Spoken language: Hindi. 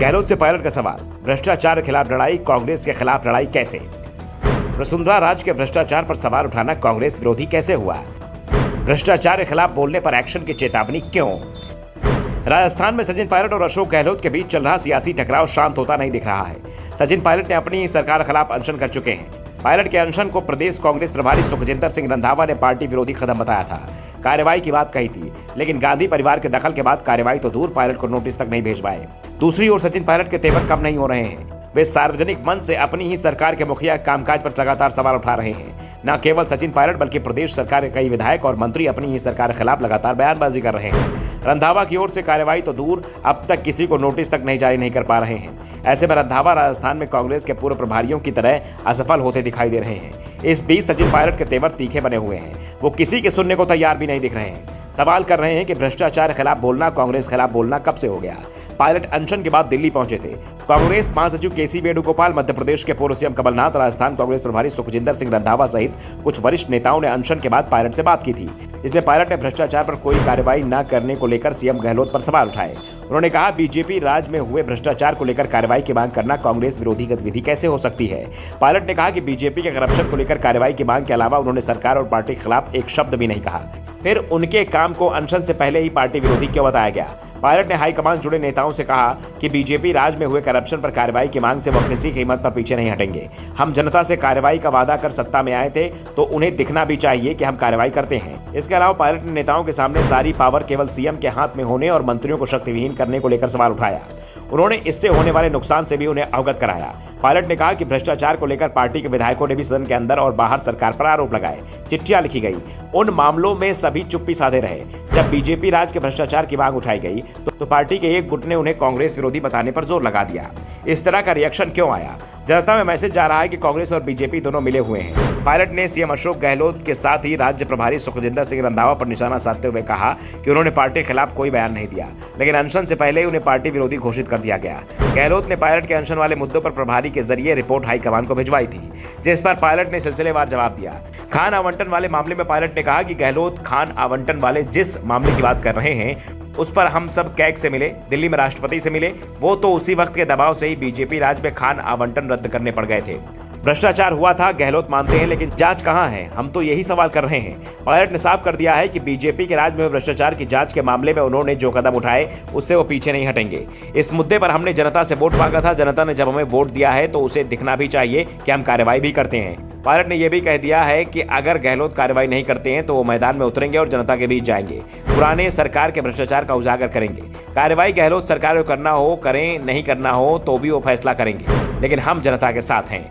गहलोत से पायलट का सवाल, भ्रष्टाचार के खिलाफ लड़ाई, कांग्रेस के खिलाफ लड़ाई कैसे? वसुंधरा राज के भ्रष्टाचार पर सवाल उठाना कांग्रेस विरोधी कैसे हुआ? भ्रष्टाचार के खिलाफ बोलने पर एक्शन की चेतावनी क्यों? राजस्थान में सचिन पायलट और अशोक गहलोत के बीच चल रहा सियासी टकराव शांत होता नहीं दिख रहा है। सचिन पायलट ने अपनी सरकार के खिलाफ अनशन कर चुके हैं। पायलट के अनशन को प्रदेश कांग्रेस प्रभारी सुखजिंदर सिंह रंधावा ने पार्टी विरोधी कदम बताया था। कार्रवाई की बात कही थी, लेकिन गांधी परिवार के दखल के बाद कार्रवाई तो दूर, पायलट को नोटिस तक नहीं भेज पाए। दूसरी ओर सचिन पायलट के तेवर कम नहीं हो रहे हैं। वे सार्वजनिक मंच से अपनी ही सरकार के मुखिया कामकाज पर लगातार सवाल उठा रहे हैं। न केवल सचिन पायलट बल्कि प्रदेश सरकार के कई विधायक और मंत्री अपनी ही सरकार के खिलाफ लगातार बयानबाजी कर रहे हैं। रंधावा की ओर से कार्रवाई तो दूर, अब तक किसी को नोटिस तक नहीं जारी नहीं कर पा रहे हैं। ऐसे में रंधावा राजस्थान में कांग्रेस के पूर्व प्रभारियों की तरह असफल होते दिखाई दे रहे हैं। इस बीच सचिन पायलट के तेवर तीखे बने हुए हैं। वो किसी के सुनने को तैयार भी नहीं दिख रहे हैं। सवाल कर रहे हैं कि भ्रष्टाचार के खिलाफ बोलना, कांग्रेस के खिलाफ बोलना कब से हो गया? पायलट अनशन के बाद दिल्ली पहुंचे थे। कांग्रेस महासचिव केसी वेणुगोपाल, मध्य प्रदेश के पूर्व सीएम कमलनाथ, राजस्थान कांग्रेस प्रभारी सुखजिंदर सिंह रंधावा सहित कुछ वरिष्ठ नेताओं ने अनशन के बाद पायलट से बात की थी। इसमें पायलट ने भ्रष्टाचार पर कोई कार्रवाई न करने को लेकर सीएम गहलोत पर सवाल उठाए। उन्होंने कहा, बीजेपी राज में हुए भ्रष्टाचार को लेकर कार्रवाई की मांग करना कांग्रेस विरोधी गतिविधि कैसे हो सकती है? पायलट ने कहा कि बीजेपी के करप्शन को लेकर कार्रवाई की मांग के अलावा उन्होंने सरकार और पार्टी के खिलाफ एक शब्द भी नहीं कहा। फिर उनके काम को अनशन से पहले ही पार्टी विरोधी क्यों बताया गया? पायलट ने हाईकमान जुड़े नेताओं से कहा कि बीजेपी राज में हुए करप्शन पर कार्रवाई की मांग से वो किसी कीमत पर पीछे नहीं हटेंगे। हम जनता से कार्रवाई का वादा कर सत्ता में आए थे, तो उन्हें दिखना भी चाहिए कि हम कार्रवाई करते हैं। इसके अलावा पायलट ने नेताओं के सामने सारी पावर केवल सीएम के हाथ में होने और मंत्रियों को शक्तिविहीन करने को लेकर सवाल उठाया। उन्होंने इससे होने वाले नुकसान से भी उन्हें अवगत कराया। पायलट ने कहा कि भ्रष्टाचार को लेकर पार्टी के विधायकों ने भी सदन के अंदर और बाहर सरकार पर आरोप लगाए। चिट्ठियां लिखी गई। उन मामलों में सभी चुप्पी साधे रहे। जब बीजेपी राज के भ्रष्टाचार की मांग उठाई गई तो पार्टी के एक गुट ने उन्हें कांग्रेस विरोधी बताने पर जोर लगा दिया। इस तरह का रिएक्शन क्यों आया? जनता में मैसेज जा रहा है कि कांग्रेस और बीजेपी दोनों मिले हुए हैं। पायलट ने सीएम अशोक गहलोत के साथ ही राज्य प्रभारी सुखजिंदर सिंह रंधावा पर निशाना साधते हुए कहा कि उन्होंने पार्टी के खिलाफ कोई बयान नहीं दिया, लेकिन अनशन से पहले ही उन्हें पार्टी विरोधी घोषित कर दिया गया। गहलोत ने पायलट के अनशन वाले मुद्दों पर प्रभारी के जरिए रिपोर्ट हाईकमान को भिजवाई थी, जिस पर पायलट ने सिलसिलेवार जवाब दिया। खान आवंटन वाले मामले में पायलट ने कहा कि गहलोत खान आवंटन वाले जिस मामले की बात कर रहे हैं उस पर हम सब कैग से मिले, दिल्ली में राष्ट्रपति से मिले। वो तो उसी वक्त के दबाव से ही बीजेपी राज में खान आवंटन रद्द करने पड़ गए थे। भ्रष्टाचार हुआ था, गहलोत मानते हैं, लेकिन जांच कहां है? हम तो यही सवाल कर रहे हैं। पायलट ने साफ कर दिया है कि बीजेपी के राज में भ्रष्टाचार की जांच के मामले में उन्होंने जो कदम उठाए उससे वो पीछे नहीं हटेंगे। इस मुद्दे पर हमने जनता से वोट मांगा था। जनता ने जब हमें वोट दिया है तो उसे दिखना भी चाहिए कि हम कार्रवाई भी करते हैं। पायलट ने यह भी कह दिया है कि अगर गहलोत कार्रवाई नहीं करते हैं तो वो मैदान में उतरेंगे और जनता के बीच जाएंगे, पुराने सरकार के भ्रष्टाचार का उजागर करेंगे। कार्रवाई गहलोत सरकार को करना हो करें, नहीं करना हो तो भी वो फैसला करेंगे, लेकिन हम जनता के साथ हैं।